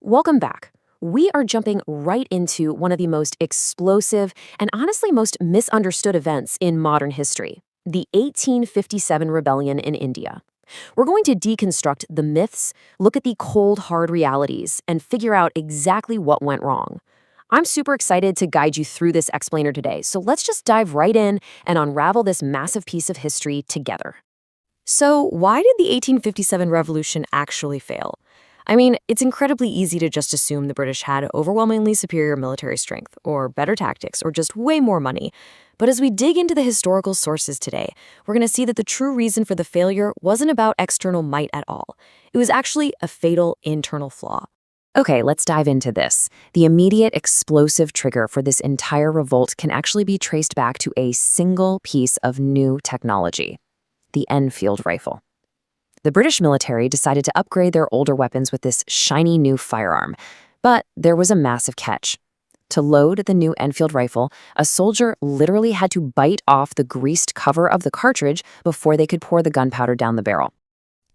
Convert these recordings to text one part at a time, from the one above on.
Welcome back. We are jumping right into one of the most explosive and honestly most misunderstood events in modern history, the 1857 rebellion in India. We're going to deconstruct the myths, look at the cold, hard realities, and figure out exactly what went wrong. I'm super excited to guide you through this explainer today, so let's just dive right in and unravel this massive piece of history together. So, why did the 1857 revolution actually fail? I mean, it's incredibly easy to just assume the British had overwhelmingly superior military strength, or better tactics, or just way more money. But as we dig into the historical sources today, we're going to see that the true reason for the failure wasn't about external might at all. It was actually a fatal internal flaw. Okay, let's dive into this. The immediate explosive trigger for this entire revolt can actually be traced back to a single piece of new technology: the Enfield rifle. The British military decided to upgrade their older weapons with this shiny new firearm. But there was a massive catch. To load the new Enfield rifle, a soldier literally had to bite off the greased cover of the cartridge before they could pour the gunpowder down the barrel.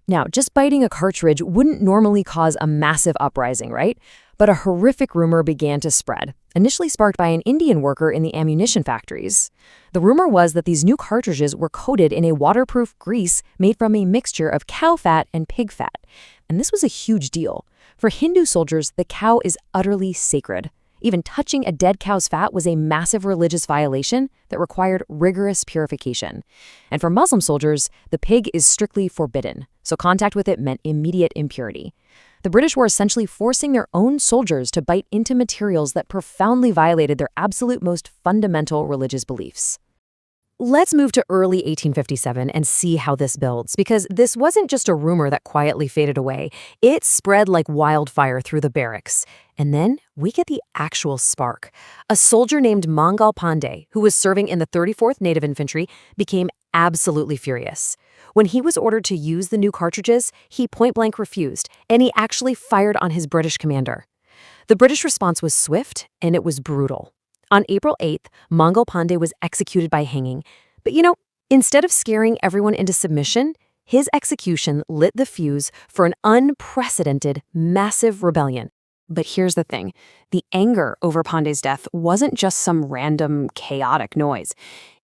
Now, just biting a cartridge wouldn't normally cause a massive uprising, right? But a horrific rumor began to spread, initially sparked by an Indian worker in the ammunition factories. The rumor was that these new cartridges were coated in a waterproof grease made from a mixture of cow fat and pig fat. And this was a huge deal. For Hindu soldiers, the cow is utterly sacred. Even touching a dead cow's fat was a massive religious violation that required rigorous purification. And for Muslim soldiers, the pig is strictly forbidden, so contact with it meant immediate impurity. The British were essentially forcing their own soldiers to bite into materials that profoundly violated their absolute most fundamental religious beliefs. Let's move to early 1857 and see how this builds, because this wasn't just a rumor that quietly faded away. It spread like wildfire through the barracks. And then we get the actual spark. A soldier named Mangal Pandey, who was serving in the 34th Native Infantry, became absolutely furious. When he was ordered to use the new cartridges, he point-blank refused, and he actually fired on his British commander. The British response was swift, and it was brutal. On April 8th, Mangal Pandey was executed by hanging. But instead of scaring everyone into submission, his execution lit the fuse for an unprecedented, massive rebellion. But here's the thing. The anger over Pandey's death wasn't just some random, chaotic noise.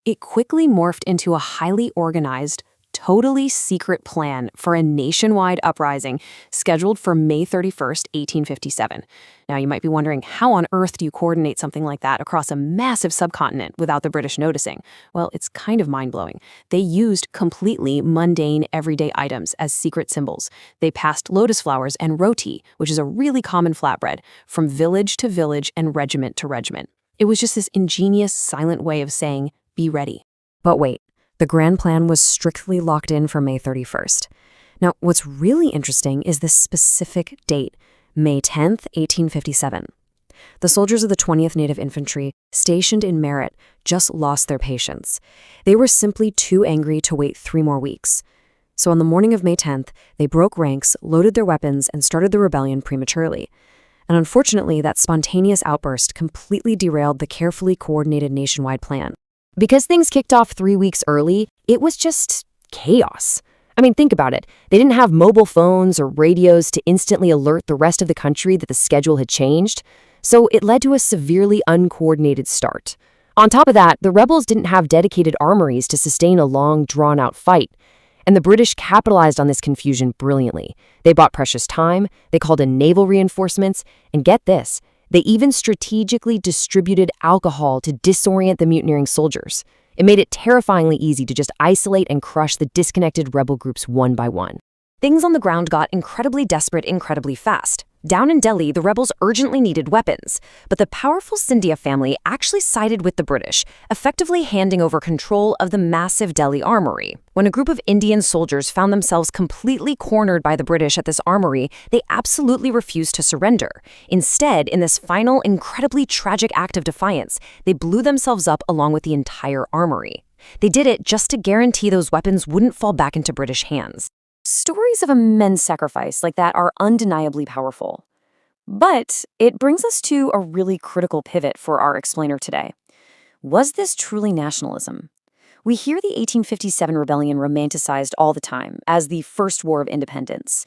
It quickly morphed into a highly organized, totally secret plan for a nationwide uprising scheduled for May 31st, 1857. Now, you might be wondering, how on earth do you coordinate something like that across a massive subcontinent without the British noticing? Well, it's kind of mind-blowing. They used completely mundane, everyday items as secret symbols. They passed lotus flowers and roti, which is a really common flatbread, from village to village and regiment to regiment. It was just this ingenious, silent way of saying, be ready. But wait. The grand plan was strictly locked in for May 31st. Now, what's really interesting is this specific date, May 10th, 1857. The soldiers of the 20th Native Infantry, stationed in Merit, just lost their patience. They were simply too angry to wait 3 more weeks. So on the morning of May 10th, they broke ranks, loaded their weapons, and started the rebellion prematurely. And unfortunately, that spontaneous outburst completely derailed the carefully coordinated nationwide plan. Because things kicked off 3 weeks early, it was just chaos. I mean, think about it. They didn't have mobile phones or radios to instantly alert the rest of the country that the schedule had changed, so it led to a severely uncoordinated start. On top of that, the rebels didn't have dedicated armories to sustain a long, drawn-out fight, and the British capitalized on this confusion brilliantly. They bought precious time, they called in naval reinforcements, and get this, they even strategically distributed alcohol to disorient the mutineering soldiers. It made it terrifyingly easy to just isolate and crush the disconnected rebel groups one by one. Things on the ground got incredibly desperate incredibly fast. Down in Delhi, the rebels urgently needed weapons, but the powerful Scindia family actually sided with the British, effectively handing over control of the massive Delhi armory. When a group of Indian soldiers found themselves completely cornered by the British at this armory, they absolutely refused to surrender. Instead, in this final, incredibly tragic act of defiance, they blew themselves up along with the entire armory. They did it just to guarantee those weapons wouldn't fall back into British hands. Stories of immense sacrifice like that are undeniably powerful. But it brings us to a really critical pivot for our explainer today. Was this truly nationalism? We hear the 1857 rebellion romanticized all the time as the first war of independence.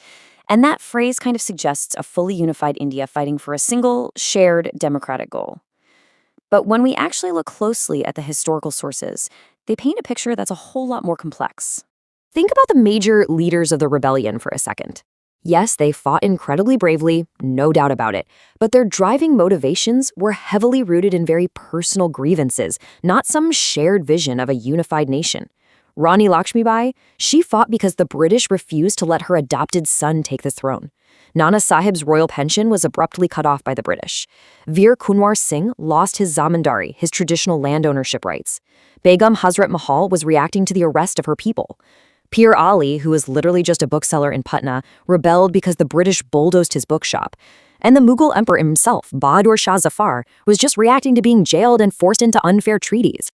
And that phrase kind of suggests a fully unified India fighting for a single, shared democratic goal. But when we actually look closely at the historical sources, they paint a picture that's a whole lot more complex. Think about the major leaders of the rebellion for a second. Yes, they fought incredibly bravely, no doubt about it, but their driving motivations were heavily rooted in very personal grievances, not some shared vision of a unified nation. Rani Lakshmibai, she fought because the British refused to let her adopted son take the throne. Nana Sahib's royal pension was abruptly cut off by the British. Veer Kunwar Singh lost his zamindari, his traditional land ownership rights. Begum Hazrat Mahal was reacting to the arrest of her people. Pir Ali, who was literally just a bookseller in Patna, rebelled because the British bulldozed his bookshop. And the Mughal emperor himself, Bahadur Shah Zafar, was just reacting to being jailed and forced into unfair treaties.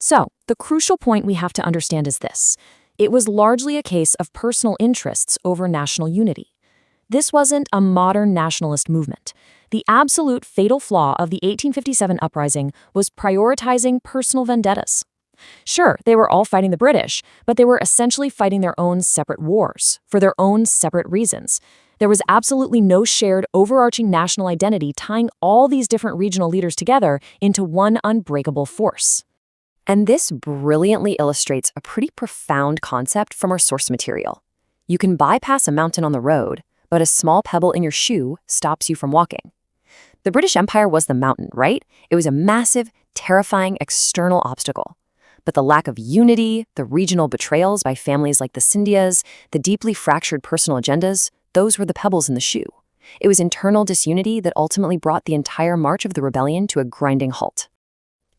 So, the crucial point we have to understand is this. It was largely a case of personal interests over national unity. This wasn't a modern nationalist movement. The absolute fatal flaw of the 1857 uprising was prioritizing personal vendettas. Sure, they were all fighting the British, but they were essentially fighting their own separate wars, for their own separate reasons. There was absolutely no shared, overarching national identity tying all these different regional leaders together into one unbreakable force. And this brilliantly illustrates a pretty profound concept from our source material. You can bypass a mountain on the road, but a small pebble in your shoe stops you from walking. The British Empire was the mountain, right? It was a massive, terrifying external obstacle. But the lack of unity, the regional betrayals by families like the Scindias, the deeply fractured personal agendas, those were the pebbles in the shoe. It was internal disunity that ultimately brought the entire march of the rebellion to a grinding halt.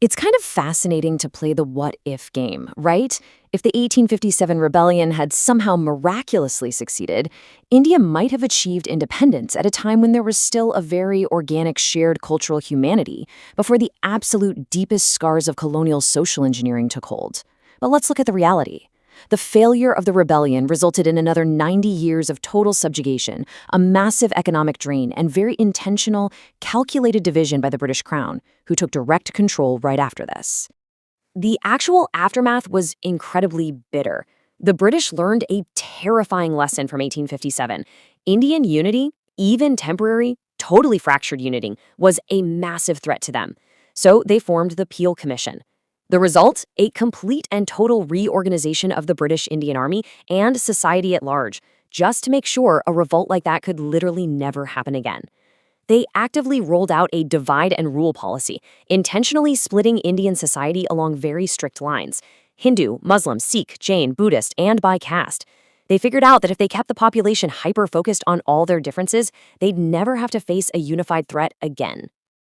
It's kind of fascinating to play the what-if game, right? If the 1857 rebellion had somehow miraculously succeeded, India might have achieved independence at a time when there was still a very organic shared cultural humanity, before the absolute deepest scars of colonial social engineering took hold. But let's look at the reality. The failure of the rebellion resulted in another 90 years of total subjugation, a massive economic drain, and very intentional, calculated division by the British Crown, who took direct control right after this. The actual aftermath was incredibly bitter. The British learned a terrifying lesson from 1857. Indian unity, even temporary, totally fractured unity, was a massive threat to them. So they formed the Peel Commission. The result? A complete and total reorganization of the British Indian Army and society at large, just to make sure a revolt like that could literally never happen again. They actively rolled out a divide and rule policy, intentionally splitting Indian society along very strict lines: Hindu, Muslim, Sikh, Jain, Buddhist, and by caste. They figured out that if they kept the population hyper-focused on all their differences, they'd never have to face a unified threat again.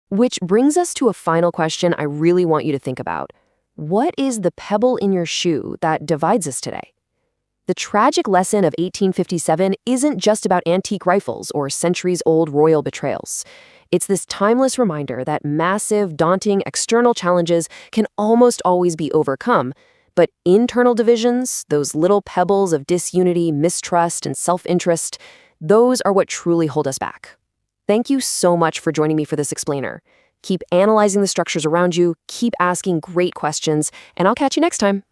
Which brings us to a final question I really want you to think about. What is the pebble in your shoe that divides us today? The tragic lesson of 1857 isn't just about antique rifles or centuries-old royal betrayals. It's this timeless reminder that massive, daunting external challenges can almost always be overcome, but internal divisions, those little pebbles of disunity, mistrust, and self-interest, those are what truly hold us back. Thank you so much for joining me for this explainer. Keep analyzing the structures around you, keep asking great questions, and I'll catch you next time.